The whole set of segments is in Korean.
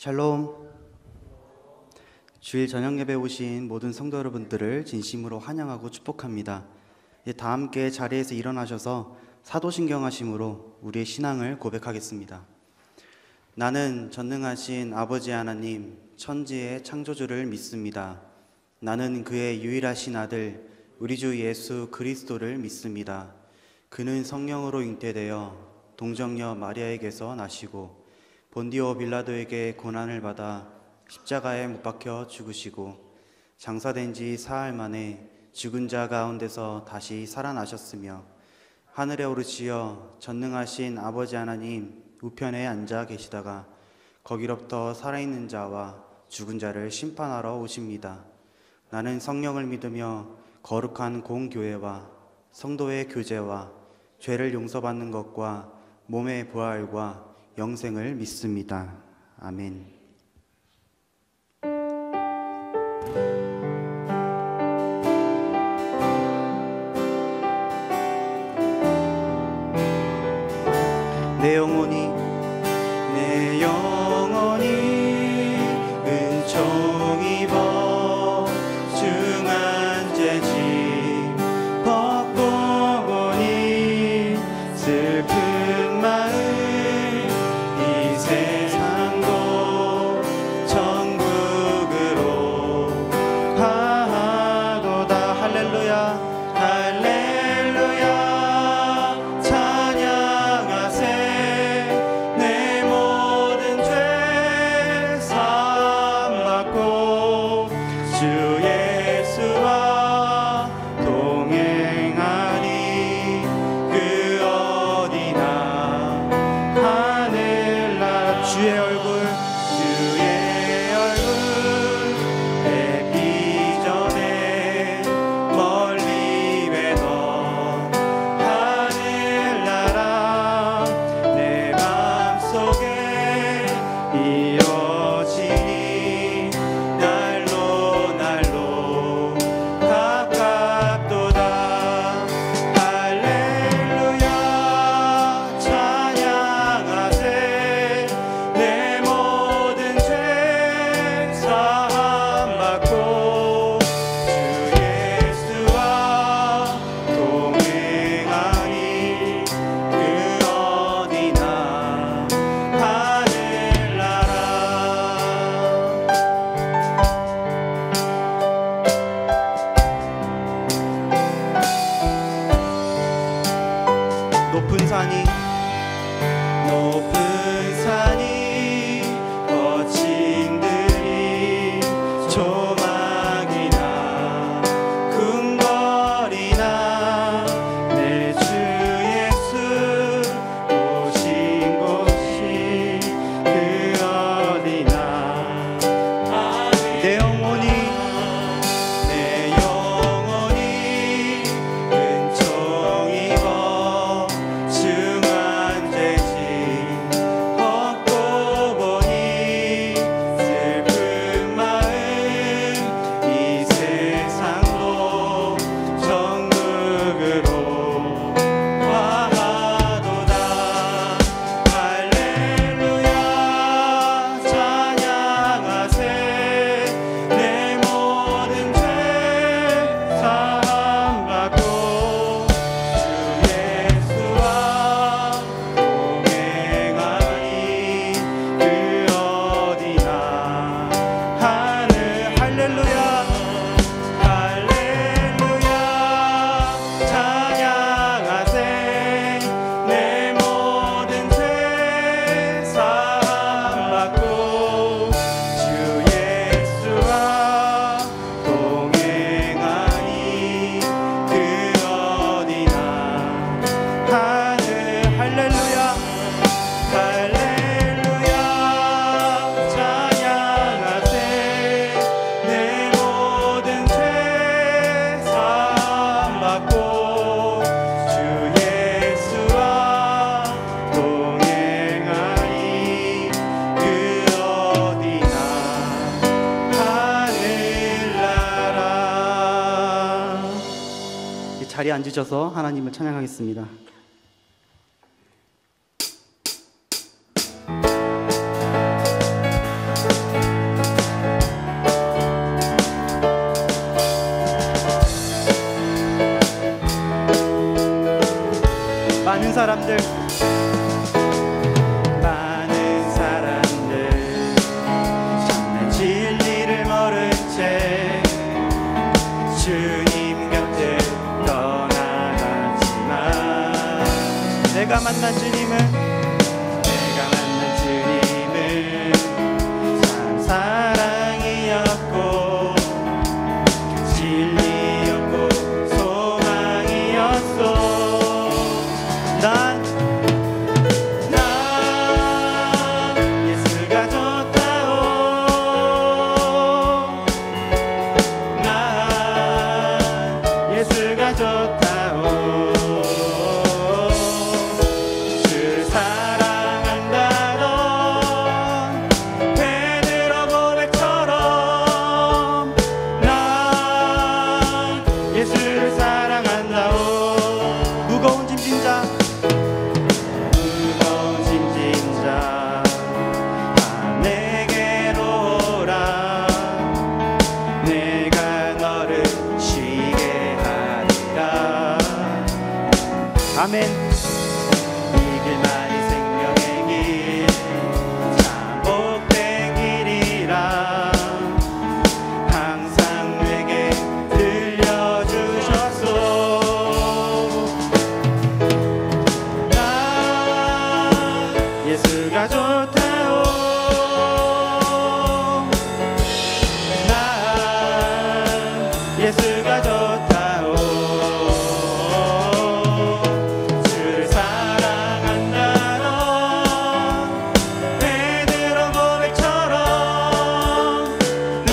샬롬. 주일 저녁 예배 오신 모든 성도 여러분들을 진심으로 환영하고 축복합니다. 다 함께 자리에서 일어나셔서 사도신경하심으로 우리의 신앙을 고백하겠습니다. 나는 전능하신 아버지 하나님, 천지의 창조주를 믿습니다. 나는 그의 유일하신 아들, 우리 주 예수 그리스도를 믿습니다. 그는 성령으로 잉태되어 동정녀 마리아에게서 나시고 본디오 빌라도에게 고난을 받아 십자가에 못 박혀 죽으시고 장사된 지 사흘 만에 죽은 자 가운데서 다시 살아나셨으며 하늘에 오르시어 전능하신 아버지 하나님 우편에 앉아 계시다가 거기로부터 살아있는 자와 죽은 자를 심판하러 오십니다. 나는 성령을 믿으며 거룩한 공교회와 성도의 교제와 죄를 용서받는 것과 몸의 부활과 영생을 믿습니다. 아멘. 내 영혼이 은총 입어 중한 죄짐 벗고 보니 슬픈 마음 이 세상도 천국으로 하도다. 할렐루야 할렐루야 찬양하세. 내 모든 죄 사함받고 주 예수와 동행하니 그 어디나 하늘나라. 주의 얼굴 뵙기 전에 멀리 뵈던 하늘나라 내 맘속에 이어지니 날로 날로 가깝도다. 할렐루야 찬양하세. 내 모든 죄 사함받고 주 예수와 동행하니 그 어디나 하늘나라. 높은 산이 거친 들이 조망이나 궁궐이나 내 주 예수 오신 곳이 그 어디나. 내 영혼이 은총 입어 중한 죄짐 벗고 보니 슬픈 마음 이 세상도 천국으로 화하도다. 할렐루야 찬양하세. 내 모든 죄 사함받고 주 예수와 동행하니 그 어디나 하늘. 할렐루야 할렐루야 찬양하세. 내 모든 죄 사함받고 주 예수와 동행하니 그 어디나 하늘. 할렐루야 할렐루야 찬양하세. 내 모든 죄 사함받고 주 예수와 동행하니 그 어디나 하늘나라. 자리에 앉으셔서 하나님을 찬양하겠습니다. 만난 주님은 참 사랑이었고 진리였고 소망이었어. 난 예수가 좋다오. 난 예수가 좋다오. 주를 사랑한다던 베드로 고백처럼 난 예수를 사랑한다오. 무거운 짐진 자 내게로 오라. 내가 너를 쉬게 하리라. 아멘. 이 길만이 생명의 길 참 복된 길이라 항상 내게 들려주셨소. 나 예수가 좋다오. 나 예수가 좋다오. 주를 사랑한다던 베드로 고백처럼 나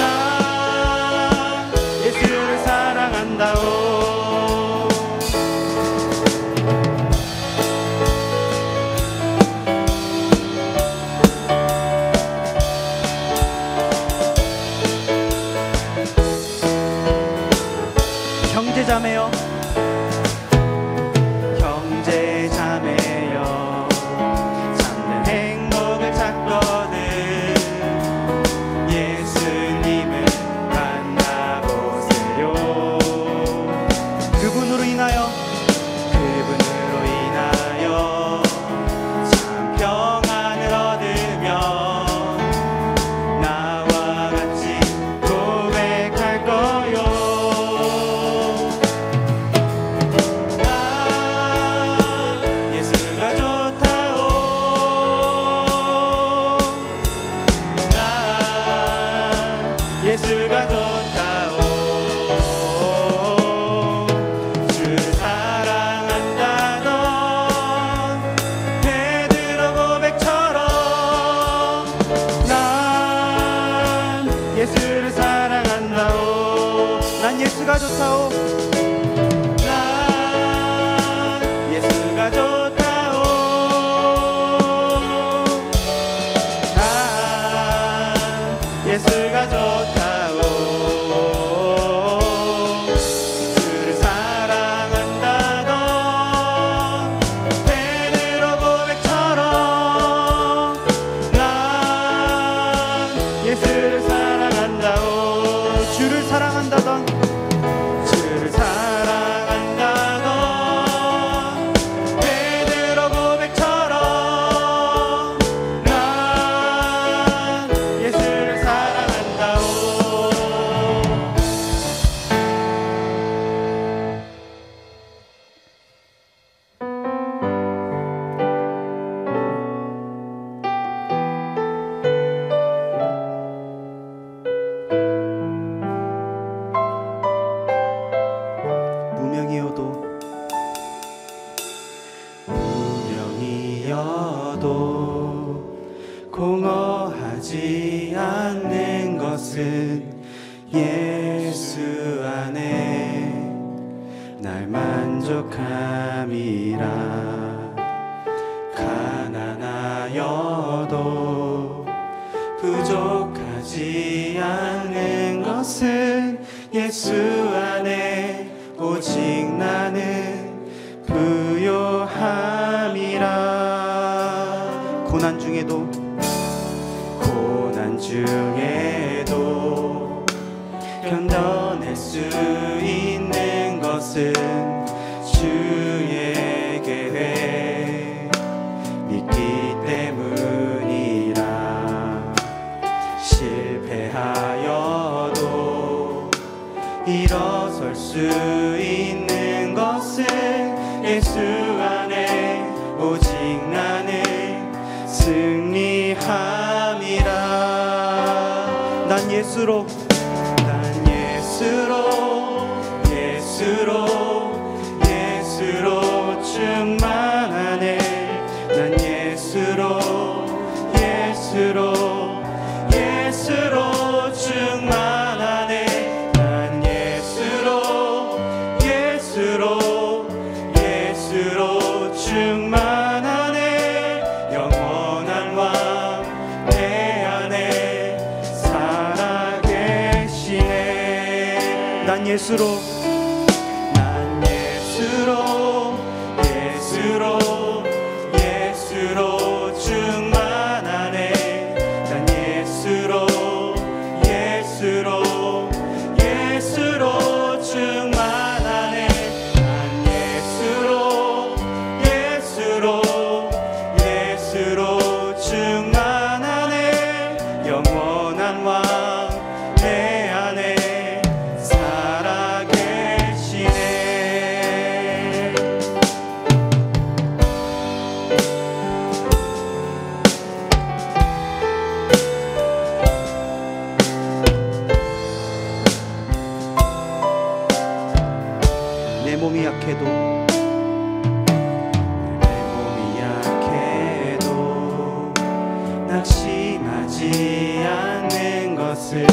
예수를 사랑한다오. 형제자매여 형제자매여 참된 행복을 찾거든 예수님을 만나보세요. 그분으로 인하여 참 평안을 얻으며 나와 같이 고백할 거요. 예수가 좋다오. 나 예수가 좋다오. 주를 사랑한다던 베드로 고백처럼 난 예수를 사랑한다오. 난 예수가 좋다오. 난 예수가 좋다오. 난 예수가 좋다오. 주를 사랑한다던 베드로 고백처럼 난 예수를 사랑한다오. 주를 사랑한다던 주를 사랑한다던 베드로 고백처럼 난 예수를 사랑한다오. 무명이어도 공허하지 않는 것은 예수 안에 날 만족함이라. 가난하여도 부족하지 않는 것은 예수 안에 오직 나는 부요함이라. 고난 중에도 견뎌낼 수 있는 것은 주의 계획 믿기 때문이라. 실패하여도 일어설 수 있는 것은 예수 안에 오직 예수로 난 예수로 충만하네. 난 예수로 충만하네. 난 예수로 충만하네. 영원한 왕 내 안에 살아계시네. 난 예수로 충만하네. 난 예수로 충만하네. 난 예수로 충만하네. 영원한 왕 내 안에 살아계시네. 내 몸이 약해도 낙심하지 않는 것을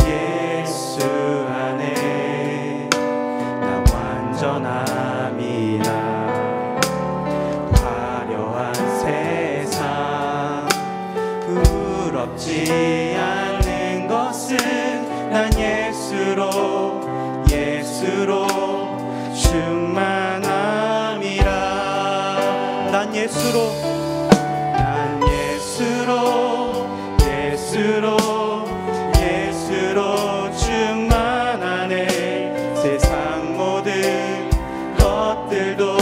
예수 안에 나 완전함이라. 화려한 세상 부럽지 않는 것은 난 예수로 충만함이라. 난 예수로 충만하네. 세상 모든 것들도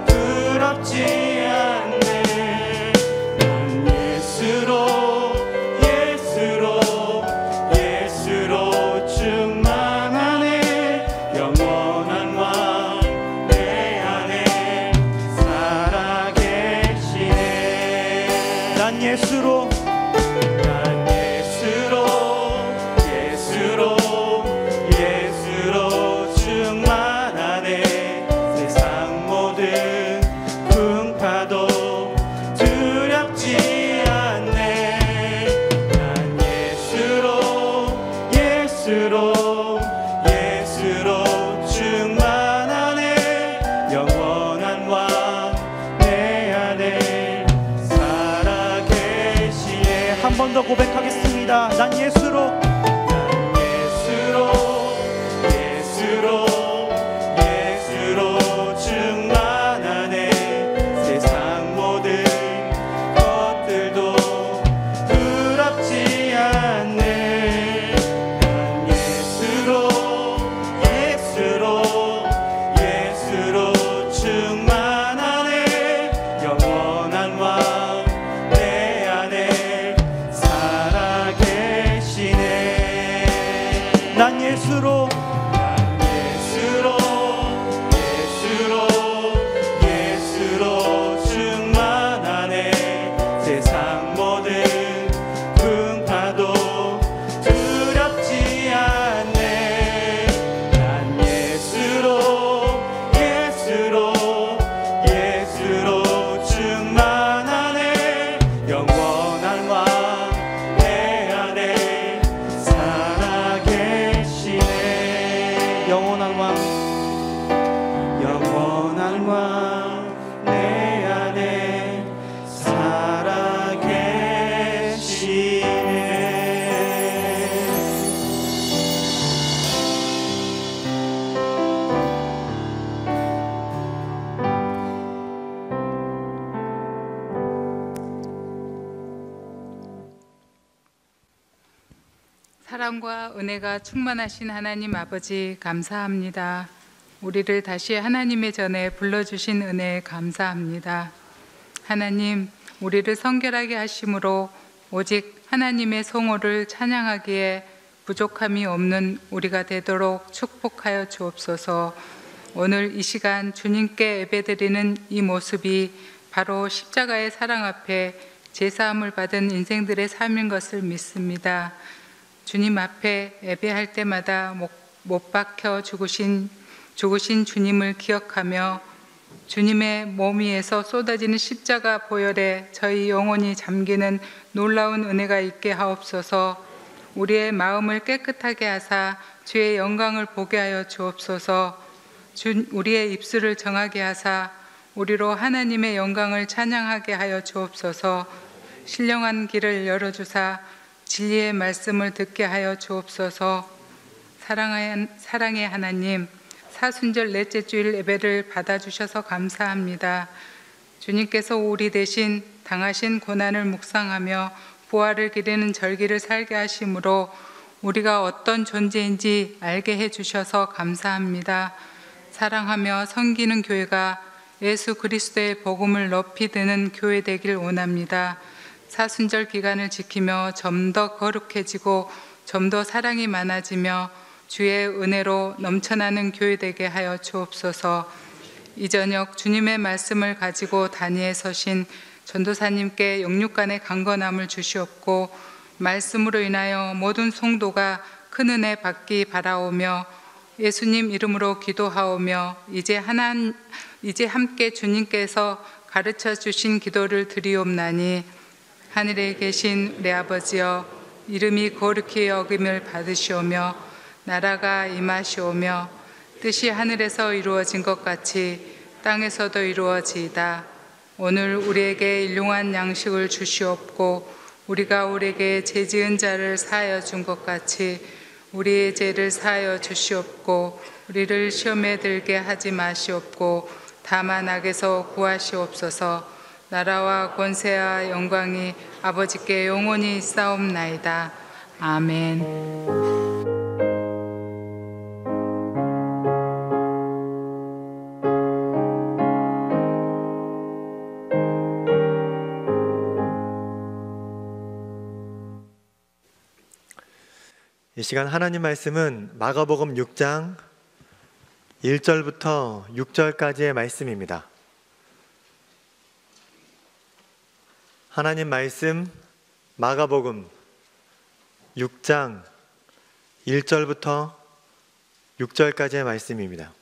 부럽지 않네. 난 예수로 충만하네. 영원한 왕 내 안에 살아계시네. 난 예수로 충만하네. 세상 모든 풍파도 두렵지 않네. 난 예수로 충만하네. 영원한 왕 내 안에 살아계시네. 한 번 더 고백하겠습니다. 난 예수로 충만하네. 세상 모든 것들도 부럽지 않네. 난 예수로 충만하네. 영원한 왕 내 안에 살아계시네. 난 예수로 충만하네. 세상 모든 풍파도 두렵지 않네. 난 예수로 충만하네. 영원한 왕 내 안에 살아계시네. 영원한 왕 내 안에 살아계시네. 사랑과 은혜가 충만하신 하나님 아버지 감사합니다. 우리를 다시 하나님의 전에 불러주신 은혜에 감사합니다. 하나님, 우리를 성결하게 하심으로 오직 하나님의 성호를 찬양하기에 부족함이 없는 우리가 되도록 축복하여 주옵소서. 오늘 이 시간 주님께 예배드리는 이 모습이 바로 십자가의 사랑 앞에 제사함을 받은 인생들의 삶인 것을 믿습니다. 주님 앞에 예배할 때마다 못 박혀 죽으신 주님을 기억하며 주님의 몸 위에서 쏟아지는 십자가 보혈에 저희 영혼이 잠기는 놀라운 은혜가 있게 하옵소서. 우리의 마음을 깨끗하게 하사 주의 영광을 보게 하여 주옵소서. 우리의 입술을 정하게 하사 우리로 하나님의 영광을 찬양하게 하여 주옵소서. 신령한 길을 열어주사 진리의 말씀을 듣게 하여 주옵소서. 사랑의 하나님, 사순절 넷째 주일 예배를 받아주셔서 감사합니다. 주님께서 우리 대신 당하신 고난을 묵상하며 부활을 기리는 절기를 살게 하심으로 우리가 어떤 존재인지 알게 해주셔서 감사합니다. 사랑하며 섬기는 교회가 예수 그리스도의 복음을 높이 드는 교회 되길 원합니다. 사순절 기간을 지키며 좀 더 거룩해지고 좀 더 사랑이 많아지며 주의 은혜로 넘쳐나는 교회 되게 하여 주옵소서. 이 저녁 주님의 말씀을 가지고 단위에 서신 전도사님께 영육간의 강건함을 주시옵고 말씀으로 인하여 모든 성도가 큰 은혜 받기 바라오며 예수님 이름으로 기도하오며 이제 함께 주님께서 가르쳐 주신 기도를 드리옵나니 하늘에 계신 우리 아버지여, 이름이 거룩히 여김을 받으시오며 나라가 임하시오며 뜻이 하늘에서 이루어진 것 같이 땅에서도 이루어지이다. 오늘 우리에게 일용할 양식을 주시옵고 우리가 우리에게 죄 지은 자를 사하여 준 것 같이 우리의 죄를 사하여 주시옵고 우리를 시험에 들게 하지 마시옵고 다만 악에서 구하시옵소서. 나라와 권세와 영광이 아버지께 영원히 있사옵나이다. 아멘. 이 시간 하나님 말씀은 마가복음 6장 1절부터 6절까지의 말씀입니다. 하나님 말씀 마가복음 6장 1절부터 6절까지의 말씀입니다.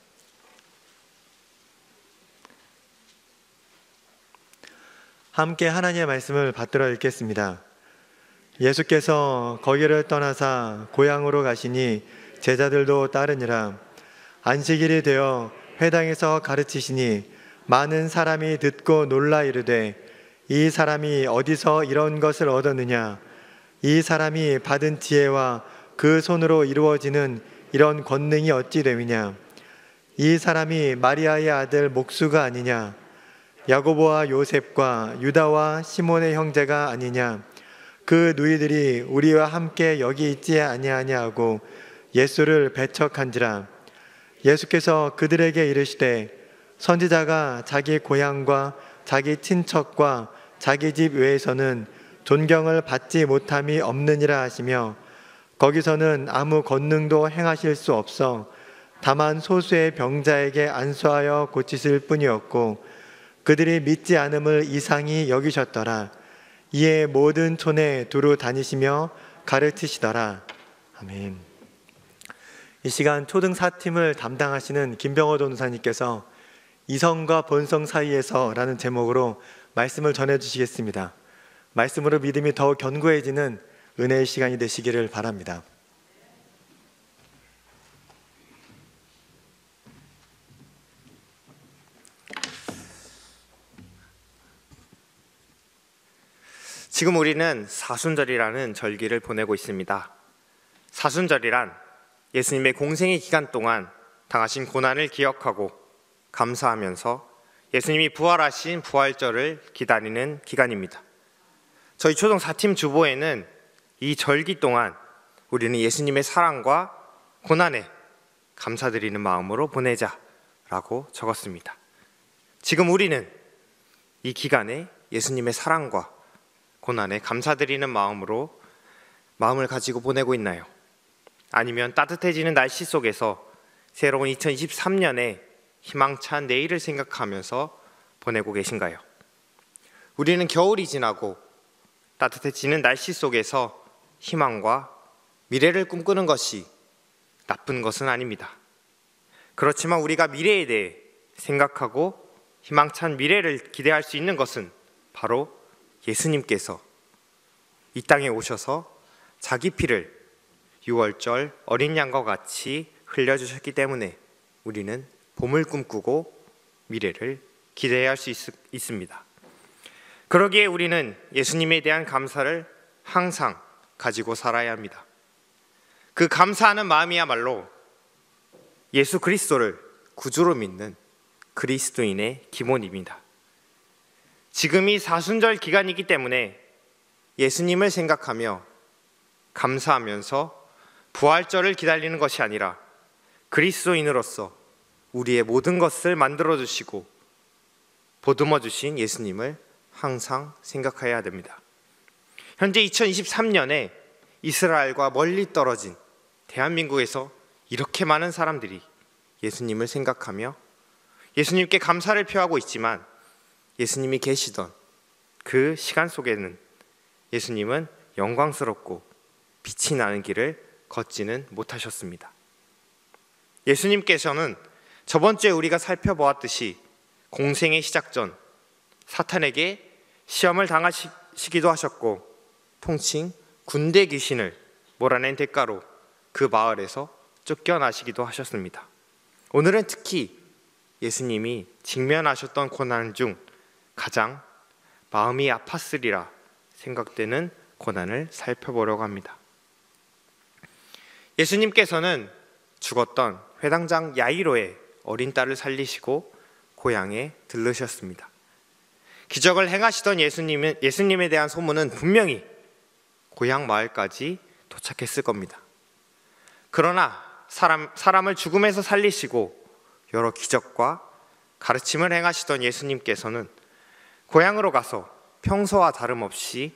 함께 하나님의 말씀을 받들어 읽겠습니다. 예수께서 거기를 떠나사 고향으로 가시니 제자들도 따르니라. 안식일이 되어 회당에서 가르치시니 많은 사람이 듣고 놀라 이르되 이 사람이 어디서 이런 것을 얻었느냐? 이 사람이 받은 지혜와 그 손으로 이루어지는 이런 권능이 어찌 됨이냐? 이 사람이 마리아의 아들 목수가 아니냐? 야고보와 요셉과 유다와 시몬의 형제가 아니냐? 그 누이들이 우리와 함께 여기 있지 아니하냐 하고 예수를 배척한지라. 예수께서 그들에게 이르시되 선지자가 자기 고향과 자기 친척과 자기 집 외에서는 존경을 받지 못함이 없느니라 하시며 거기서는 아무 권능도 행하실 수 없어 다만 소수의 병자에게 안수하여 고치실 뿐이었고 그들이 믿지 않음을 이상히 여기셨더라. 이에 모든 촌에 두루 다니시며 가르치시더라. 아멘. 이 시간 초등 4팀을 담당하시는 김병호 전도사님께서 이성과 본성 사이에서 라는 제목으로 말씀을 전해주시겠습니다. 말씀으로 믿음이 더욱 견고해지는 은혜의 시간이 되시기를 바랍니다. 지금 우리는 사순절이라는 절기를 보내고 있습니다. 사순절이란 예수님의 공생의 기간 동안 당하신 고난을 기억하고 감사하면서 예수님이 부활하신 부활절을 기다리는 기간입니다. 저희 초등 4팀 주보에는 이 절기 동안 우리는 예수님의 사랑과 고난에 감사드리는 마음으로 보내자라고 적었습니다. 지금 우리는 이 기간에 예수님의 사랑과 고난에 감사드리는 마음으로 마음을 가지고 보내고 있나요? 아니면 따뜻해지는 날씨 속에서 새로운 2023년에 희망찬 내일을 생각하면서 보내고 계신가요? 우리는 겨울이 지나고 따뜻해지는 날씨 속에서 희망과 미래를 꿈꾸는 것이 나쁜 것은 아닙니다. 그렇지만 우리가 미래에 대해 생각하고 희망찬 미래를 기대할 수 있는 것은 바로 예수님께서 이 땅에 오셔서 자기 피를 유월절 어린 양과 같이 흘려주셨기 때문에 우리는 봄을 꿈꾸고 미래를 기대해야 할 수 있습니다. 그러기에 우리는 예수님에 대한 감사를 항상 가지고 살아야 합니다. 그 감사하는 마음이야말로 예수 그리스도를 구주로 믿는 그리스도인의 기본입니다. 지금이 사순절 기간이기 때문에 예수님을 생각하며 감사하면서 부활절을 기다리는 것이 아니라 그리스도인으로서 우리의 모든 것을 만들어 주시고 보듬어 주신 예수님을 항상 생각해야 됩니다. 현재 2023년에 이스라엘과 멀리 떨어진 대한민국에서 이렇게 많은 사람들이 예수님을 생각하며 예수님께 감사를 표하고 있지만 예수님이 계시던 그 시간 속에는 예수님은 영광스럽고 빛이 나는 길을 걷지는 못하셨습니다. 예수님께서는 저번 주에 우리가 살펴보았듯이 공생의 시작 전 사탄에게 시험을 당하시기도 하셨고 통칭 군대 귀신을 몰아낸 대가로 그 마을에서 쫓겨나시기도 하셨습니다. 오늘은 특히 예수님이 직면하셨던 고난 중 가장 마음이 아팠으리라 생각되는 고난을 살펴보려고 합니다. 예수님께서는 죽었던 회당장 야이로의 어린 딸을 살리시고 고향에 들르셨습니다. 기적을 행하시던 예수님에 대한 소문은 분명히 고향 마을까지 도착했을 겁니다. 그러나 사람을 죽음에서 살리시고 여러 기적과 가르침을 행하시던 예수님께서는 고향으로 가서 평소와 다름없이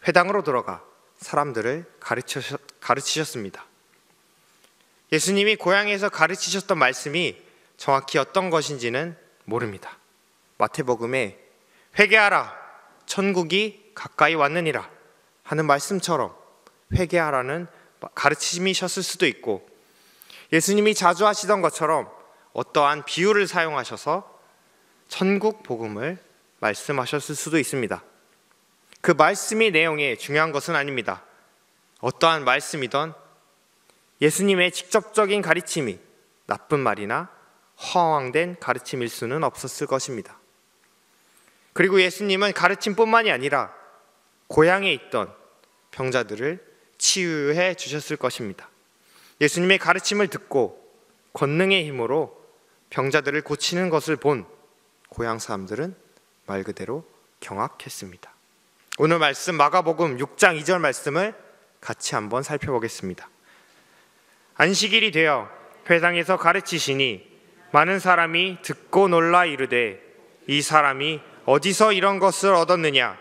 회당으로 들어가 사람들을 가르치셨습니다. 예수님이 고향에서 가르치셨던 말씀이 정확히 어떤 것인지는 모릅니다. 마태복음에 회개하라 천국이 가까이 왔느니라 하는 말씀처럼 회개하라는 가르침이셨을 수도 있고 예수님이 자주 하시던 것처럼 어떠한 비유를 사용하셔서 천국 복음을 말씀하셨을 수도 있습니다. 그 말씀의 내용에 중요한 것은 아닙니다. 어떠한 말씀이든 예수님의 직접적인 가르침이 나쁜 말이나 허황된 가르침일 수는 없었을 것입니다. 그리고 예수님은 가르침뿐만이 아니라 고향에 있던 병자들을 치유해 주셨을 것입니다. 예수님의 가르침을 듣고 권능의 힘으로 병자들을 고치는 것을 본 고향 사람들은 말 그대로 경악했습니다. 오늘 말씀 마가복음 6장 2절 말씀을 같이 한번 살펴보겠습니다. 안식일이 되어 회당에서 가르치시니 많은 사람이 듣고 놀라 이르되 이 사람이 어디서 이런 것을 얻었느냐?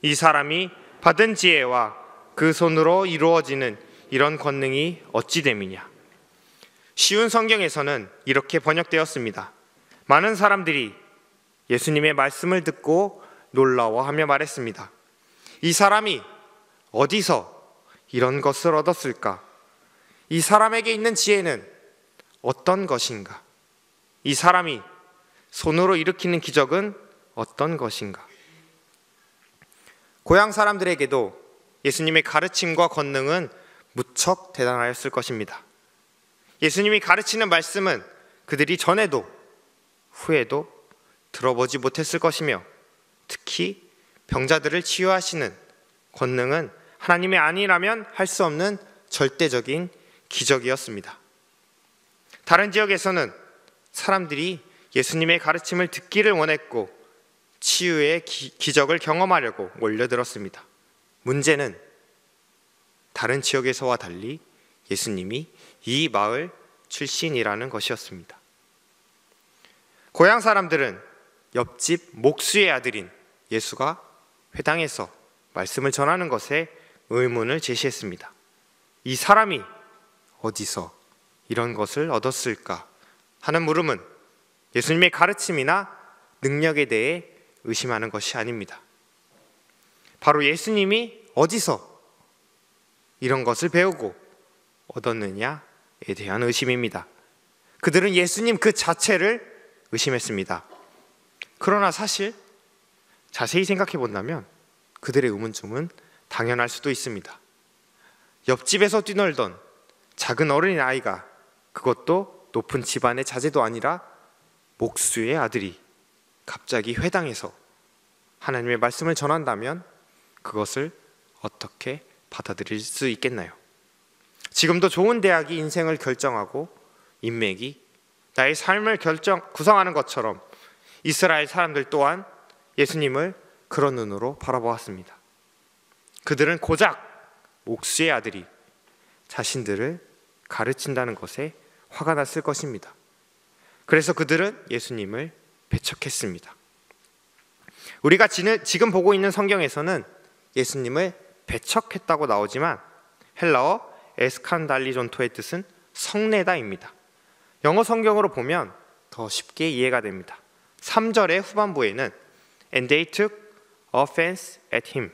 이 사람이 받은 지혜와 그 손으로 이루어지는 이런 권능이 어찌 됨이냐? 쉬운 성경에서는 이렇게 번역되었습니다. 많은 사람들이 예수님의 말씀을 듣고 놀라워하며 말했습니다. 이 사람이 어디서 이런 것을 얻었을까? 이 사람에게 있는 지혜는 어떤 것인가? 이 사람이 손으로 일으키는 기적은 어떤 것인가? 고향 사람들에게도 예수님의 가르침과 권능은 무척 대단하였을 것입니다. 예수님이 가르치는 말씀은 그들이 전에도 후에도 들어보지 못했을 것이며 특히 병자들을 치유하시는 권능은 하나님의 아니라면 할 수 없는 절대적인 기적이었습니다. 다른 지역에서는 사람들이 예수님의 가르침을 듣기를 원했고 치유의 기적을 경험하려고 몰려들었습니다. 문제는 다른 지역에서와 달리 예수님이 이 마을 출신이라는 것이었습니다. 고향 사람들은 옆집 목수의 아들인 예수가 회당에서 말씀을 전하는 것에 의문을 제시했습니다. 이 사람이 어디서 이런 것을 얻었을까 하는 물음은 예수님의 가르침이나 능력에 대해 의심하는 것이 아닙니다. 바로 예수님이 어디서 이런 것을 배우고 얻었느냐에 대한 의심입니다. 그들은 예수님 그 자체를 의심했습니다. 그러나 사실 자세히 생각해 본다면 그들의 의문점은 당연할 수도 있습니다. 옆집에서 뛰놀던 작은 어린 아이가, 그것도 높은 집안의 자제도 아니라 목수의 아들이 갑자기 회당에서 하나님의 말씀을 전한다면 그것을 어떻게 받아들일 수 있겠나요? 지금도 좋은 대학이 인생을 결정하고 인맥이 나의 삶을 구성하는 것처럼 이스라엘 사람들 또한 예수님을 그런 눈으로 바라보았습니다. 그들은 고작 목수의 아들이 자신들을 가르친다는 것에 화가 났을 것입니다. 그래서 그들은 예수님을 배척했습니다. 우리가 지금 보고 있는 성경에서는 예수님을 배척했다고 나오지만 헬라어 에스칸달리존토의 뜻은 성내다입니다. 영어 성경으로 보면 더 쉽게 이해가 됩니다. 3절의 후반부에는 And they took offense at him.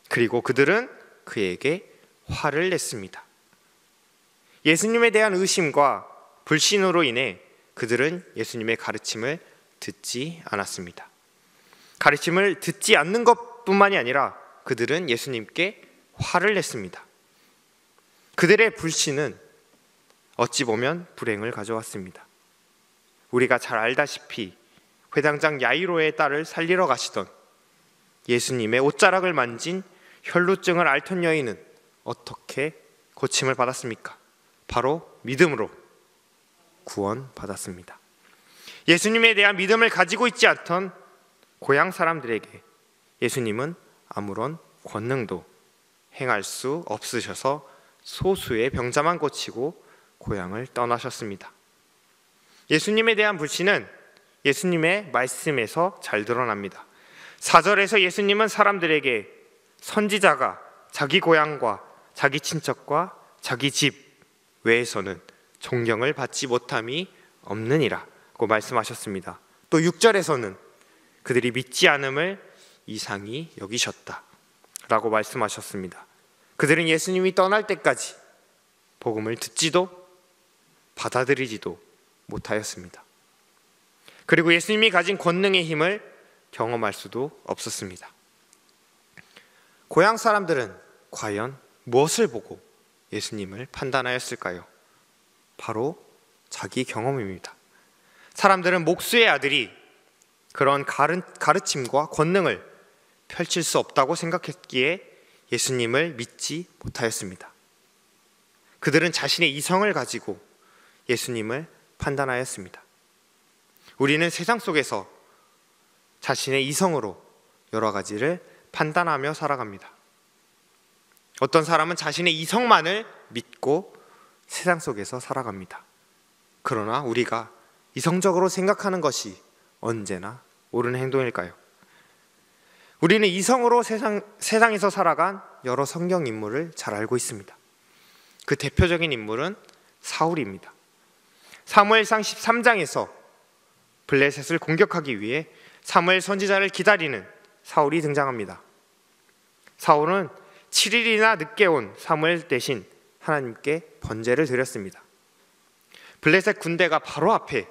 그리고 그들은 그에게 화를 냈습니다. 예수님에 대한 의심과 불신으로 인해 그들은 예수님의 가르침을 듣지 않았습니다. 가르침을 듣지 않는 것뿐만이 아니라 그들은 예수님께 화를 냈습니다. 그들의 불신은 어찌 보면 불행을 가져왔습니다. 우리가 잘 알다시피 회당장 야이로의 딸을 살리러 가시던 예수님의 옷자락을 만진 혈루증을 앓던 여인은 어떻게 고침을 받았습니까? 바로 믿음으로 구원받았습니다. 예수님에 대한 믿음을 가지고 있지 않던 고향 사람들에게 예수님은 아무런 권능도 행할 수 없으셔서 소수의 병자만 고치고 고향을 떠나셨습니다. 예수님에 대한 불신은 예수님의 말씀에서 잘 드러납니다. 4절에서 예수님은 사람들에게 선지자가 자기 고향과 자기 친척과 자기 집 외에서는 존경을 받지 못함이 없느니라고 말씀하셨습니다. 또 6절에서는 그들이 믿지 않음을 이상히 여기셨다라고 말씀하셨습니다. 그들은 예수님이 떠날 때까지 복음을 듣지도 받아들이지도 못하였습니다. 그리고 예수님이 가진 권능의 힘을 경험할 수도 없었습니다. 고향 사람들은 과연 무엇을 보고 예수님을 판단하였을까요? 바로 자기 경험입니다. 사람들은 목수의 아들이 그런 가르침과 권능을 펼칠 수 없다고 생각했기에 예수님을 믿지 못하였습니다. 그들은 자신의 이성을 가지고 예수님을 판단하였습니다. 우리는 세상 속에서 자신의 이성으로 여러 가지를 판단하며 살아갑니다. 어떤 사람은 자신의 이성만을 믿고 세상 속에서 살아갑니다. 그러나 우리가 이성적으로 생각하는 것이 언제나 옳은 행동일까요? 우리는 이성으로 세상에서 살아간 여러 성경 인물을 잘 알고 있습니다. 그 대표적인 인물은 사울입니다. 사무엘상 13장에서 블레셋을 공격하기 위해 사무엘 선지자를 기다리는 사울이 등장합니다. 사울은 7일이나 늦게 온 사무엘 대신 하나님께 번제를 드렸습니다. 블레셋 군대가 바로 앞에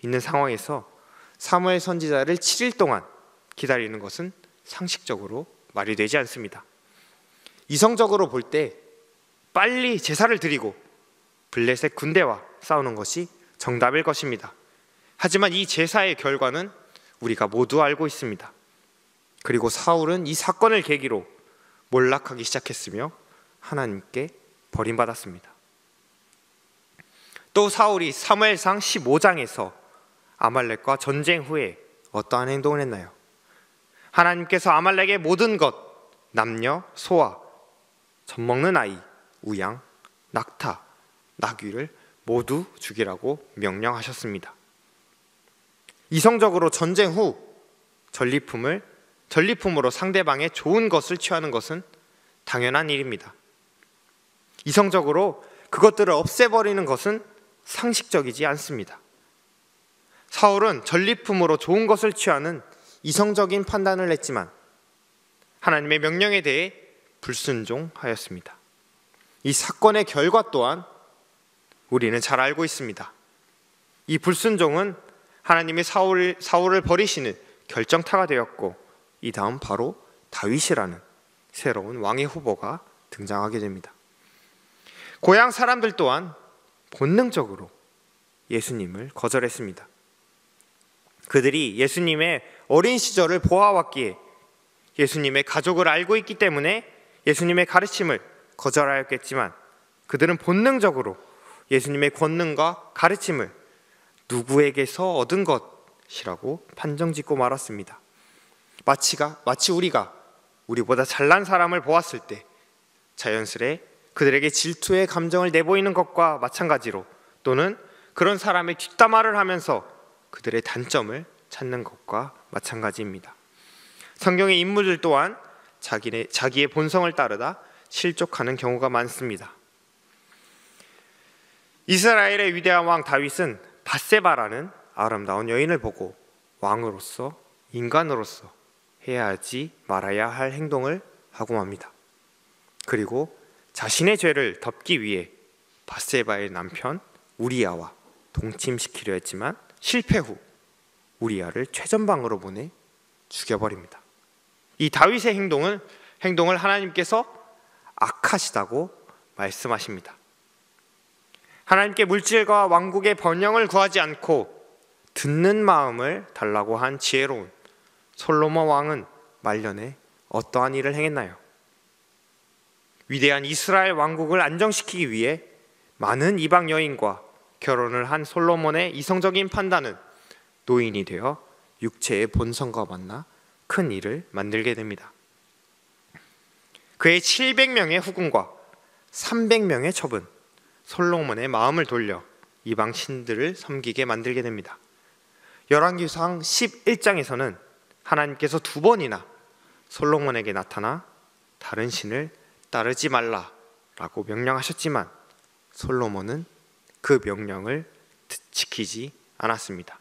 있는 상황에서 사무엘 선지자를 7일 동안 기다리는 것은 상식적으로 말이 되지 않습니다. 이성적으로 볼 때 빨리 제사를 드리고 블레셋 군대와 싸우는 것이 정답일 것입니다. 하지만 이 제사의 결과는 우리가 모두 알고 있습니다. 그리고 사울은 이 사건을 계기로 몰락하기 시작했으며 하나님께 버림받았습니다. 또 사울이 사무엘상 15장에서 아말렉과 전쟁 후에 어떠한 행동을 했나요? 하나님께서 아말렉의 모든 것, 남녀, 소아, 젖먹는 아이, 우양, 낙타, 나귀를 모두 죽이라고 명령하셨습니다. 이성적으로 전쟁 후 전리품으로 상대방의 좋은 것을 취하는 것은 당연한 일입니다. 이성적으로 그것들을 없애버리는 것은 상식적이지 않습니다. 사울은 전리품으로 좋은 것을 취하는 이성적인 판단을 했지만 하나님의 명령에 대해 불순종하였습니다. 이 사건의 결과 또한 우리는 잘 알고 있습니다. 이 불순종은 하나님이 사울을 버리시는 결정타가 되었고, 이 다음 바로 다윗이라는 새로운 왕의 후보가 등장하게 됩니다. 고향 사람들 또한 본능적으로 예수님을 거절했습니다. 그들이 예수님의 어린 시절을 보아왔기에 예수님의 가족을 알고 있기 때문에 예수님의 가르침을 거절하였겠지만, 그들은 본능적으로 예수님의 권능과 가르침을 누구에게서 얻은 것이라고 판정짓고 말았습니다. 마치 우리보다 잘난 사람을 보았을 때 자연스레 그들에게 질투의 감정을 내보이는 것과 마찬가지로, 또는 그런 사람의 뒷담화를 하면서 그들의 단점을 찾는 것과 마찬가지입니다. 성경의 인물들 또한 자기의 본성을 따르다 실족하는 경우가 많습니다. 이스라엘의 위대한 왕 다윗은 밧세바라는 아름다운 여인을 보고 왕으로서, 인간으로서 해야 하지 말아야 할 행동을 하고 맙니다. 그리고 자신의 죄를 덮기 위해 밧세바의 남편 우리아와 동침시키려 했지만 실패 후 우리아를 최전방으로 보내 죽여버립니다. 이 다윗의 행동을 하나님께서 악하시다고 말씀하십니다. 하나님께 물질과 왕국의 번영을 구하지 않고 듣는 마음을 달라고 한 지혜로운 솔로몬 왕은 말년에 어떠한 일을 행했나요? 위대한 이스라엘 왕국을 안정시키기 위해 많은 이방 여인과 결혼을 한 솔로몬의 이성적인 판단은 노인이 되어 육체의 본성과 만나 큰 일을 만들게 됩니다. 그의 700명의 후궁과 300명의 첩은 솔로몬의 마음을 돌려 이방 신들을 섬기게 만들게 됩니다. 열왕기상 11장에서는 하나님께서 2번이나 솔로몬에게 나타나 다른 신을 따르지 말라라고 명령하셨지만 솔로몬은 그 명령을 지키지 않았습니다.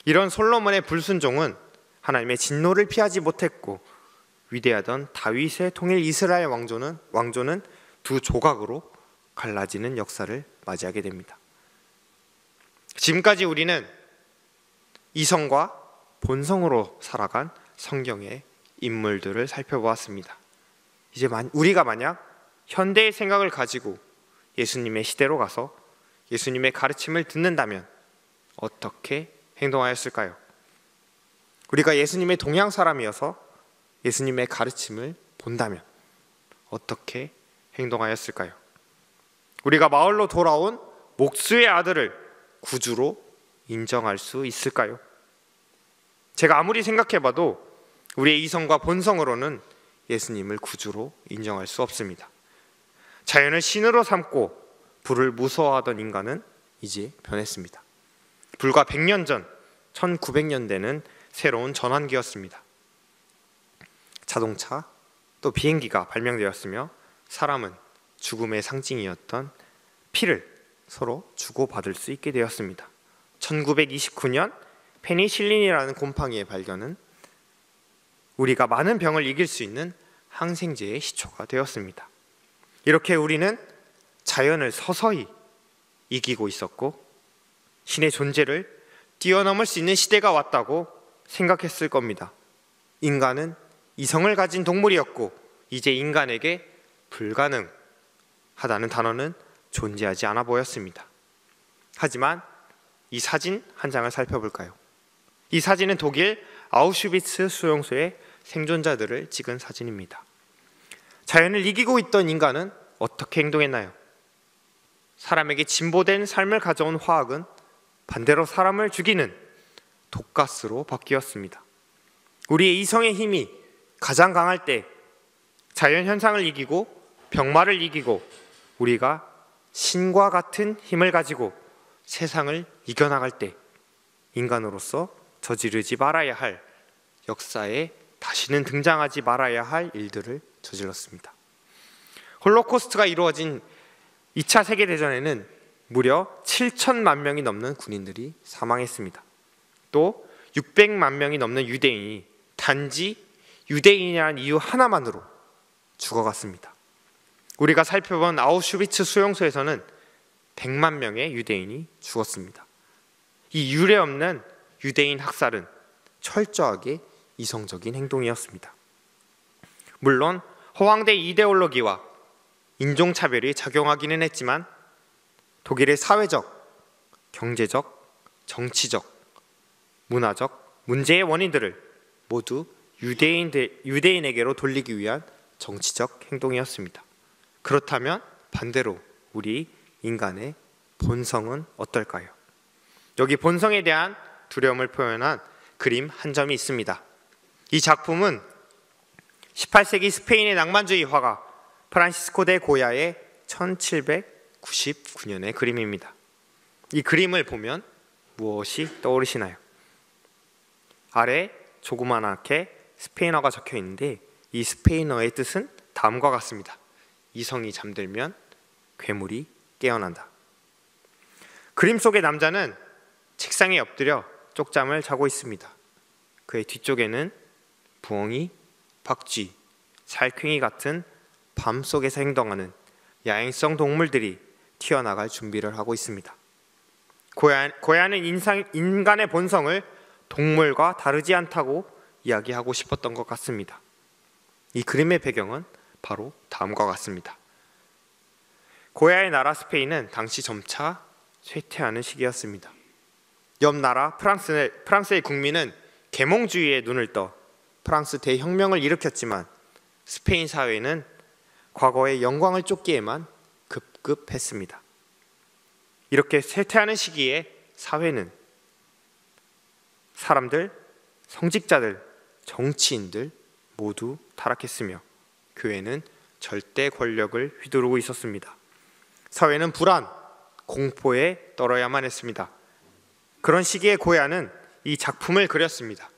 이런 솔로몬의 불순종은 하나님의 진노를 피하지 못했고, 위대하던 다윗의 통일 이스라엘 왕조는 두 조각으로 갈라지는 역사를 맞이하게 됩니다. 지금까지 우리는 이성과 본성으로 살아간 성경의 인물들을 살펴보았습니다. 이제 우리가 만약 현대의 생각을 가지고 예수님의 시대로 가서 예수님의 가르침을 듣는다면 어떻게 행동하였을까요? 우리가 예수님의 동양 사람이어서 예수님의 가르침을 본다면 어떻게 행동하였을까요? 우리가 마을로 돌아온 목수의 아들을 구주로 인정할 수 있을까요? 제가 아무리 생각해봐도 우리의 이성과 본성으로는 예수님을 구주로 인정할 수 없습니다. 자연을 신으로 삼고 불을 무서워하던 인간은 이제 변했습니다. 불과 100년 전 1900년대는 새로운 전환기였습니다. 자동차 또 비행기가 발명되었으며 사람은 죽음의 상징이었던 피를 서로 주고받을 수 있게 되었습니다. 1929년 페니실린이라는 곰팡이의 발견은 우리가 많은 병을 이길 수 있는 항생제의 시초가 되었습니다. 이렇게 우리는 자연을 서서히 이기고 있었고 신의 존재를 뛰어넘을 수 있는 시대가 왔다고 생각했을 겁니다. 인간은 이성을 가진 동물이었고 이제 인간에게 불가능하다는 단어는 존재하지 않아 보였습니다. 하지만 이 사진 한 장을 살펴볼까요? 이 사진은 독일 아우슈비츠 수용소의 생존자들을 찍은 사진입니다. 자연을 이기고 있던 인간은 어떻게 행동했나요? 사람에게 진보된 삶을 가져온 화학은 반대로 사람을 죽이는 독가스로 바뀌었습니다. 우리의 이성의 힘이 가장 강할 때, 자연 현상을 이기고 병마를 이기고 우리가 신과 같은 힘을 가지고 세상을 이겨나갈 때 인간으로서 저지르지 말아야 할, 역사에 다시는 등장하지 말아야 할 일들을 저질렀습니다. 홀로코스트가 이루어진 2차 세계대전에는 무려 7천만 명이 넘는 군인들이 사망했습니다. 또 600만 명이 넘는 유대인이 단지 유대인이라는 이유 하나만으로 죽어갔습니다. 우리가 살펴본 아우슈비츠 수용소에서는 100만 명의 유대인이 죽었습니다. 이 유례없는 유대인 학살은 철저하게 이성적인 행동이었습니다. 물론 허황된 이데올로기와 인종차별이 작용하기는 했지만 독일의 사회적, 경제적, 정치적, 문화적 문제의 원인들을 모두 유대인에게로 돌리기 위한 정치적 행동이었습니다. 그렇다면 반대로 우리 인간의 본성은 어떨까요? 여기 본성에 대한 두려움을 표현한 그림 한 점이 있습니다. 이 작품은 18세기 스페인의 낭만주의 화가 프란시스코 데 고야의 1799년의 그림입니다. 이 그림을 보면 무엇이 떠오르시나요? 아래 조그만하게 스페인어가 적혀 있는데 이 스페인어의 뜻은 다음과 같습니다. 이성이 잠들면 괴물이 깨어난다. 그림 속의 남자는 책상에 엎드려 쪽잠을 자고 있습니다. 그의 뒤쪽에는 부엉이, 박쥐, 살쾡이 같은 밤속에서 행동하는 야행성 동물들이 튀어나갈 준비를 하고 있습니다. 고야는 인간의 본성을 동물과 다르지 않다고 이야기하고 싶었던 것 같습니다. 이 그림의 배경은 바로 다음과 같습니다. 고야의 나라 스페인은 당시 점차 쇠퇴하는 시기였습니다. 옆 나라 프랑스의 국민은 계몽주의에 눈을 떠 프랑스 대혁명을 일으켰지만 스페인 사회는 과거의 영광을 쫓기에만 급급했습니다. 이렇게 쇠퇴하는 시기에 사회는 사람들, 성직자들, 정치인들 모두 타락했으며 교회는 절대 권력을 휘두르고 있었습니다. 사회는 불안, 공포에 떨어야만 했습니다. 그런 시기에 고야는 이 작품을 그렸습니다.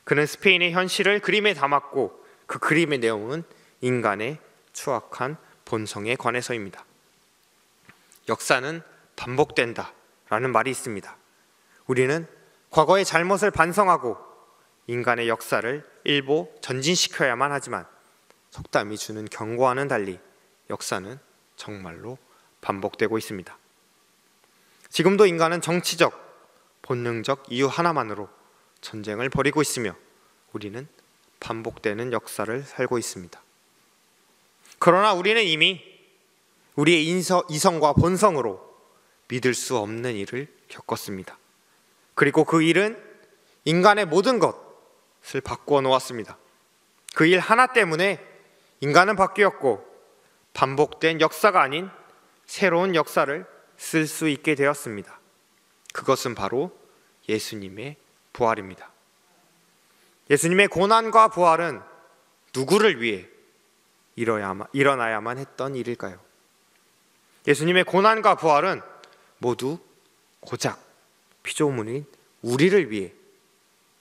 그는 스페인의 현실을 그림에 담았고 그 그림의 내용은 인간의 추악한 본성에 관해서입니다. 역사는 반복된다 라는 말이 있습니다. 우리는 과거의 잘못을 반성하고 인간의 역사를 일부 전진시켜야만 하지만 속담이 주는 경고와는 달리 역사는 정말로 반복되고 있습니다. 지금도 인간은 정치적, 본능적 이유 하나만으로 전쟁을 벌이고 있으며 우리는 반복되는 역사를 살고 있습니다. 그러나 우리는 이미 우리의 이성과 본성으로 믿을 수 없는 일을 겪었습니다. 그리고 그 일은 인간의 모든 것을 바꾸어 놓았습니다. 그 일 하나 때문에 인간은 바뀌었고 반복된 역사가 아닌 새로운 역사를 쓸 수 있게 되었습니다. 그것은 바로 예수님의 부활입니다. 예수님의 고난과 부활은 누구를 위해 일어나야만 했던 일일까요? 예수님의 고난과 부활은 모두 고작 피조물인 우리를 위해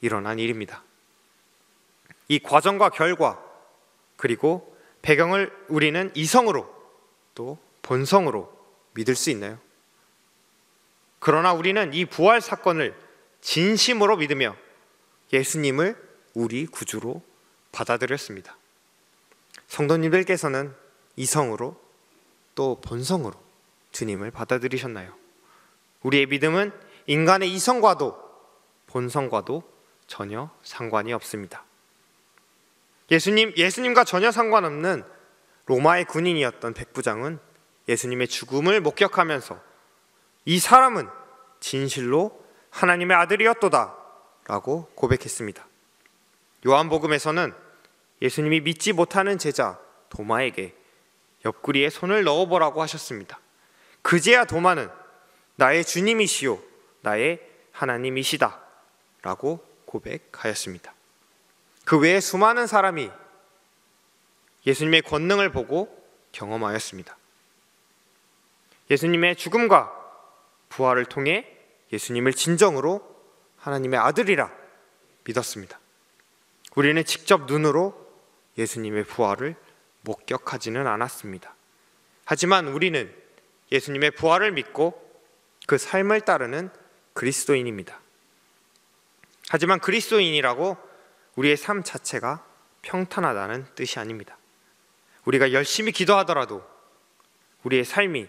일어난 일입니다. 이 과정과 결과 그리고 배경을 우리는 이성으로 또 본성으로 믿을 수 있나요? 그러나 우리는 이 부활 사건을 진심으로 믿으며 예수님을 우리 구주로 받아들였습니다. 성도님들께서는 이성으로 또 본성으로 주님을 받아들이셨나요? 우리의 믿음은 인간의 이성과도 본성과도 전혀 상관이 없습니다. 예수님과 전혀 상관없는 로마의 군인이었던 백부장은 예수님의 죽음을 목격하면서 이 사람은 진실로 하나님의 아들이었도다 라고 고백했습니다. 요한복음에서는 예수님이 믿지 못하는 제자 도마에게 옆구리에 손을 넣어보라고 하셨습니다. 그제야 도마는 나의 주님이시요 나의 하나님이시다 라고 고백하였습니다. 그 외에 수많은 사람이 예수님의 권능을 보고 경험하였습니다. 예수님의 죽음과 부활을 통해 예수님을 진정으로 하나님의 아들이라 믿었습니다. 우리는 직접 눈으로 예수님의 부활을 목격하지는 않았습니다. 하지만 우리는 예수님의 부활을 믿고 그 삶을 따르는 그리스도인입니다. 하지만 그리스도인이라고 우리의 삶 자체가 평탄하다는 뜻이 아닙니다. 우리가 열심히 기도하더라도 우리의 삶이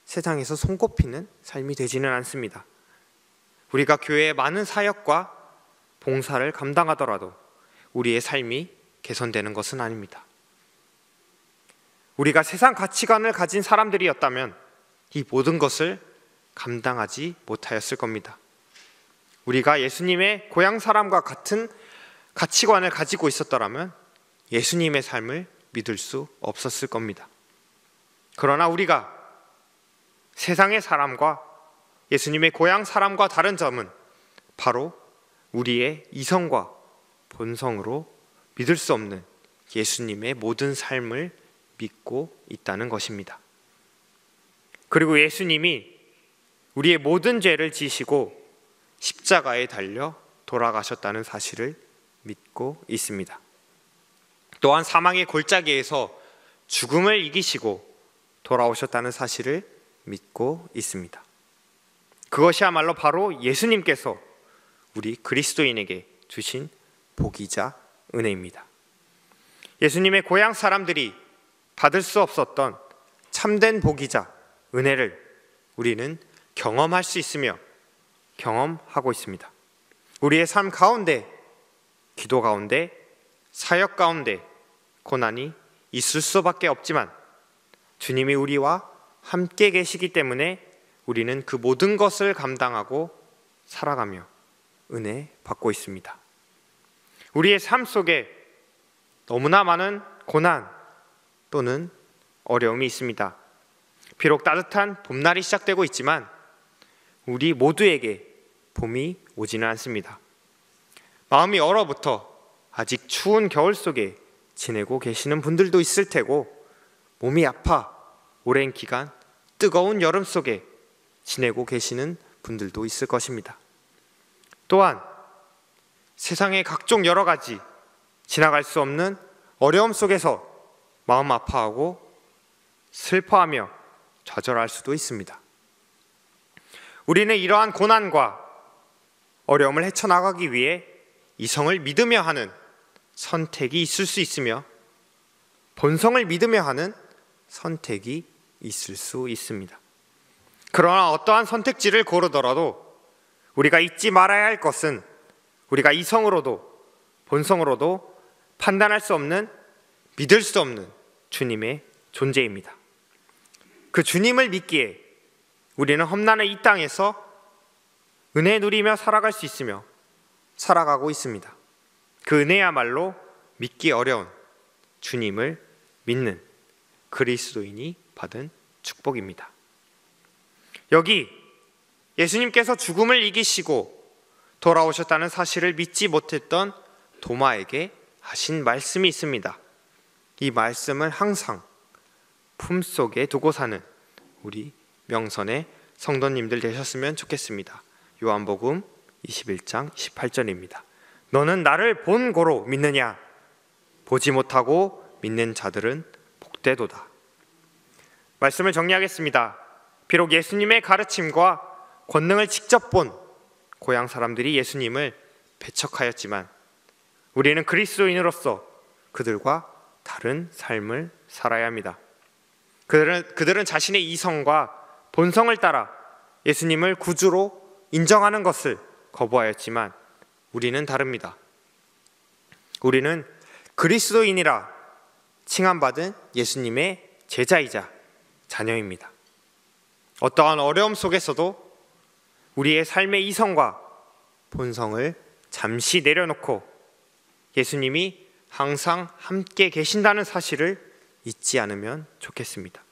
세상에서 손꼽히는 삶이 되지는 않습니다. 우리가 교회의 많은 사역과 봉사를 감당하더라도 우리의 삶이 개선되는 것은 아닙니다. 우리가 세상 가치관을 가진 사람들이었다면 이 모든 것을 감당하지 못하였을 겁니다. 우리가 예수님의 고향 사람과 같은 가치관을 가지고 있었더라면 예수님의 삶을 믿을 수 없었을 겁니다. 그러나 우리가 세상의 사람과 예수님의 고향 사람과 다른 점은 바로 우리의 이성과 본성으로 믿을 수 없는 예수님의 모든 삶을 믿고 있다는 것입니다. 그리고 예수님이 우리의 모든 죄를 지시고 십자가에 달려 돌아가셨다는 사실을 믿고 있습니다. 또한 사망의 골짜기에서 죽음을 이기시고 돌아오셨다는 사실을 믿고 있습니다. 그것이야말로 바로 예수님께서 우리 그리스도인에게 주신 복이자 은혜입니다. 예수님의 고향 사람들이 받을 수 없었던 참된 복이자 은혜를 우리는 경험할 수 있으며 경험하고 있습니다. 우리의 삶 가운데, 기도 가운데, 사역 가운데 고난이 있을 수밖에 없지만 주님이 우리와 함께 계시기 때문에 우리는 그 모든 것을 감당하고 살아가며 은혜 받고 있습니다. 우리의 삶 속에 너무나 많은 고난 또는 어려움이 있습니다. 비록 따뜻한 봄날이 시작되고 있지만 우리 모두에게 봄이 오지는 않습니다. 마음이 얼어붙어 아직 추운 겨울 속에 지내고 계시는 분들도 있을 테고, 몸이 아파 오랜 기간 뜨거운 여름 속에 지내고 계시는 분들도 있을 것입니다. 또한 세상의 각종 여러 가지 지나갈 수 없는 어려움 속에서 마음 아파하고 슬퍼하며 좌절할 수도 있습니다. 우리는 이러한 고난과 어려움을 헤쳐나가기 위해 이성을 믿으며 하는 선택이 있을 수 있으며 본성을 믿으며 하는 선택이 있을 수 있습니다. 그러나 어떠한 선택지를 고르더라도 우리가 잊지 말아야 할 것은 우리가 이성으로도 본성으로도 판단할 수 없는, 믿을 수 없는 주님의 존재입니다. 그 주님을 믿기에 우리는 험난한 이 땅에서 은혜 누리며 살아갈 수 있으며 살아가고 있습니다. 그 은혜야말로 믿기 어려운 주님을 믿는 그리스도인이 받은 축복입니다. 여기 예수님께서 죽음을 이기시고 돌아오셨다는 사실을 믿지 못했던 도마에게 하신 말씀이 있습니다. 이 말씀을 항상 품속에 두고 사는 우리 명선의 성도님들 되셨으면 좋겠습니다. 요한복음 21장 18절입니다. 너는 나를 본 고로 믿느냐? 보지 못하고 믿는 자들은 복되도다. 말씀을 정리하겠습니다. 비록 예수님의 가르침과 권능을 직접 본 고향 사람들이 예수님을 배척하였지만 우리는 그리스도인으로서 그들과 다른 삶을 살아야 합니다. 그들은 자신의 이성과 본성을 따라 예수님을 구주로 인정하는 것을 거부하였지만 우리는 다릅니다. 우리는 그리스도인이라 칭함받은 예수님의 제자이자 자녀입니다. 어떠한 어려움 속에서도 우리의 삶의 이성과 본성을 잠시 내려놓고 예수님이 항상 함께 계신다는 사실을 잊지 않으면 좋겠습니다.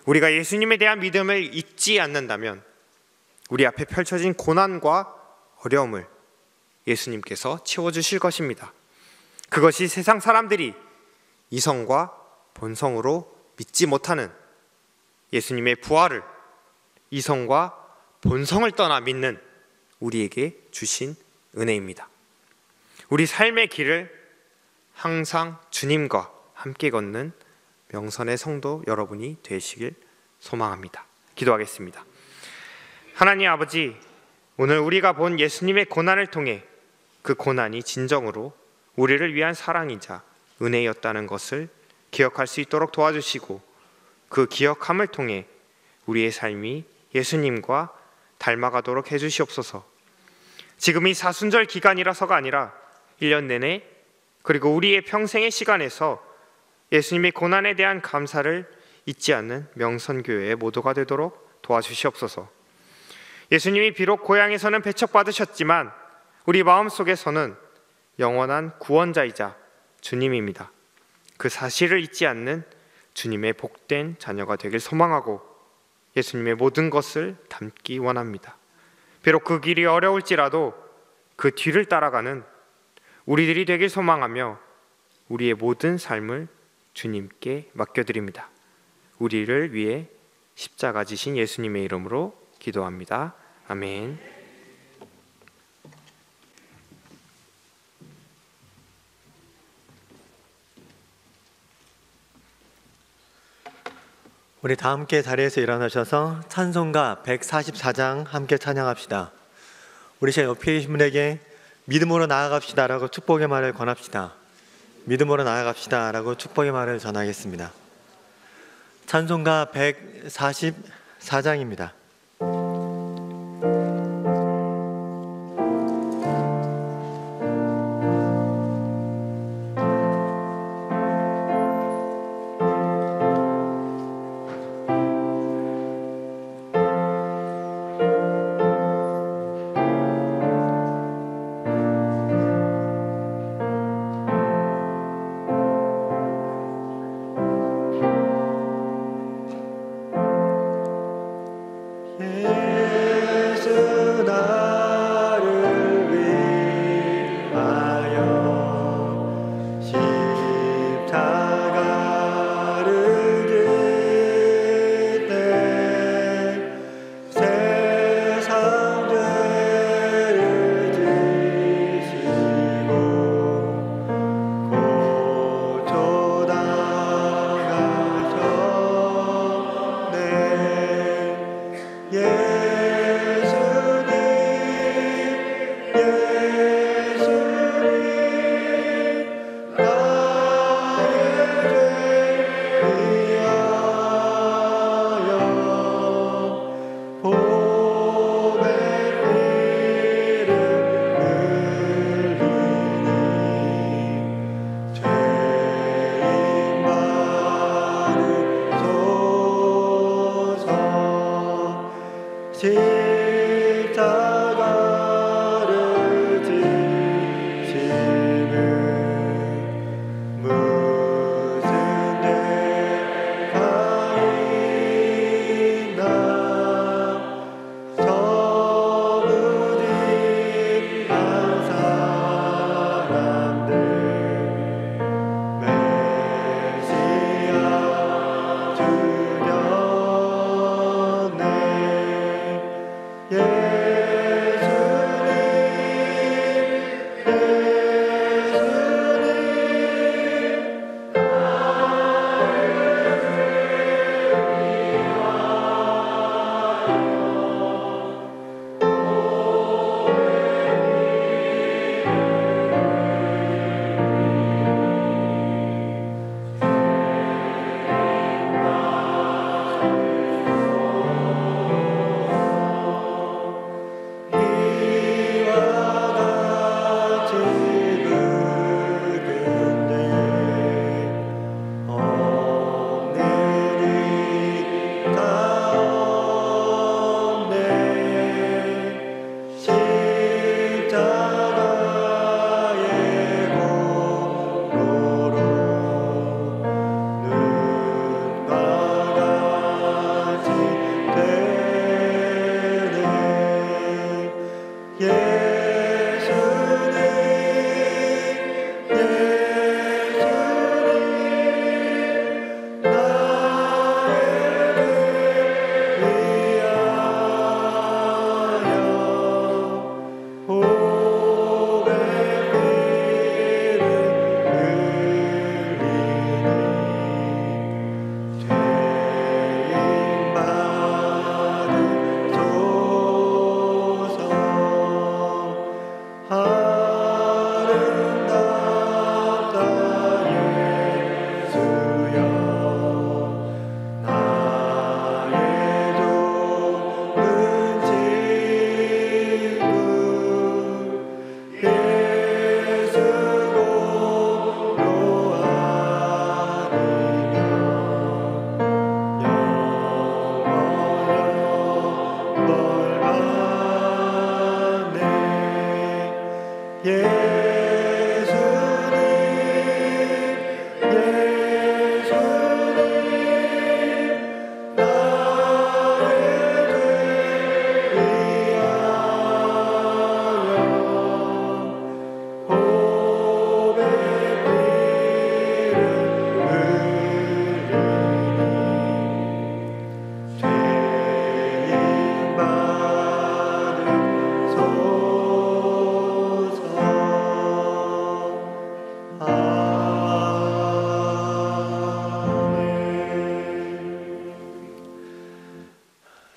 우리가 예수님에 대한 믿음을 잊지 않는다면 우리 앞에 펼쳐진 고난과 어려움을 예수님께서 채워주실 것입니다. 그것이 세상 사람들이 이성과 본성으로 믿지 못하는 예수님의 부활을 이성과 본성을 떠나 믿는 우리에게 주신 은혜입니다. 우리 삶의 길을 항상 주님과 함께 걷는 명선의 성도 여러분이 되시길 소망합니다. 기도하겠습니다. 하나님 아버지, 오늘 우리가 본 예수님의 고난을 통해 그 고난이 진정으로 우리를 위한 사랑이자 은혜였다는 것을 기억할 수 있도록 도와주시고 그 기억함을 통해 우리의 삶이 예수님과 닮아가도록 해주시옵소서. 지금이 사순절 기간이라서가 아니라 1년 내내 그리고 우리의 평생의 시간에서 예수님의 고난에 대한 감사를 잊지 않는 명선교회의 모두가 되도록 도와주시옵소서. 예수님이 비록 고향에서는 배척받으셨지만 우리 마음속에서는 영원한 구원자이자 주님입니다. 그 사실을 잊지 않는 주님의 복된 자녀가 되길 소망하고 예수님의 모든 것을 담기 원합니다. 비록 그 길이 어려울지라도 그 뒤를 따라가는 우리들이 되길 소망하며 우리의 모든 삶을 주님께 맡겨드립니다. 우리를 위해 십자가 지신 예수님의 이름으로 기도합니다. 아멘. 우리 다 함께 자리에서 일어나셔서 찬송가 144장 함께 찬양합시다. 우리 제 옆에 계신 분에게 믿음으로 나아갑시다 라고 축복의 말을 권합시다. 믿음으로 나아갑시다 라고 축복의 말을 전하겠습니다. 찬송가 144장입니다.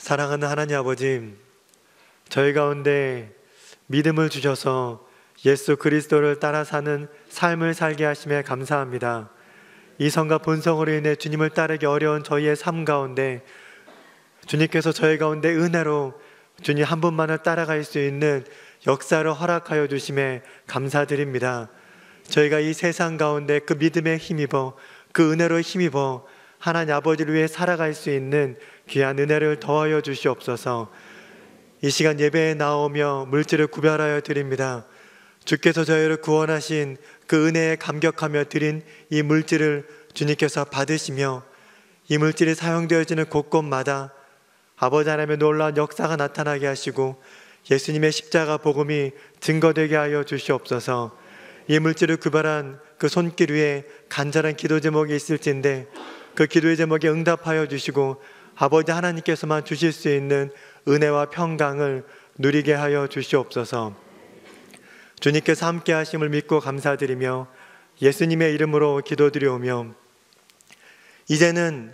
사랑하는 하나님 아버지, 저희 가운데 믿음을 주셔서 예수 그리스도를 따라 사는 삶을 살게 하심에 감사합니다. 이성과 본성으로 인해 주님을 따르기 어려운 저희의 삶 가운데 주님께서 저희 가운데 은혜로 주님 한 분만을 따라갈 수 있는 역사를 허락하여 주심에 감사드립니다. 저희가 이 세상 가운데 그 믿음에 힘입어, 그 은혜로 힘입어 하나님 아버지를 위해 살아갈 수 있는 귀한 은혜를 더하여 주시옵소서. 이 시간 예배에 나오며 물질을 구별하여 드립니다. 주께서 저희를 구원하신 그 은혜에 감격하며 드린 이 물질을 주님께서 받으시며 이 물질이 사용되어지는 곳곳마다 아버지 하나님의 놀라운 역사가 나타나게 하시고 예수님의 십자가 복음이 증거되게 하여 주시옵소서. 이 물질을 구별한 그 손길 위에 간절한 기도 제목이 있을진데 그 기도의 제목에 응답하여 주시고 아버지 하나님께서만 주실 수 있는 은혜와 평강을 누리게 하여 주시옵소서. 주님께서 함께 하심을 믿고 감사드리며 예수님의 이름으로 기도드리오며, 이제는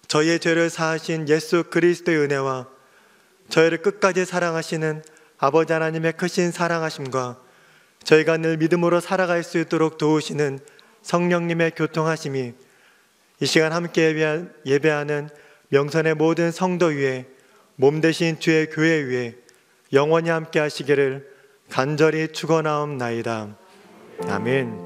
저희의 죄를 사하신 예수 그리스도의 은혜와 저희를 끝까지 사랑하시는 아버지 하나님의 크신 사랑하심과 저희가 늘 믿음으로 살아갈 수 있도록 도우시는 성령님의 교통하심이 이 시간 함께 예배하는 명선의 모든 성도 위에, 몸 대신 주의 교회 위에 영원히 함께 하시기를 간절히 축원하옵나이다. 아멘.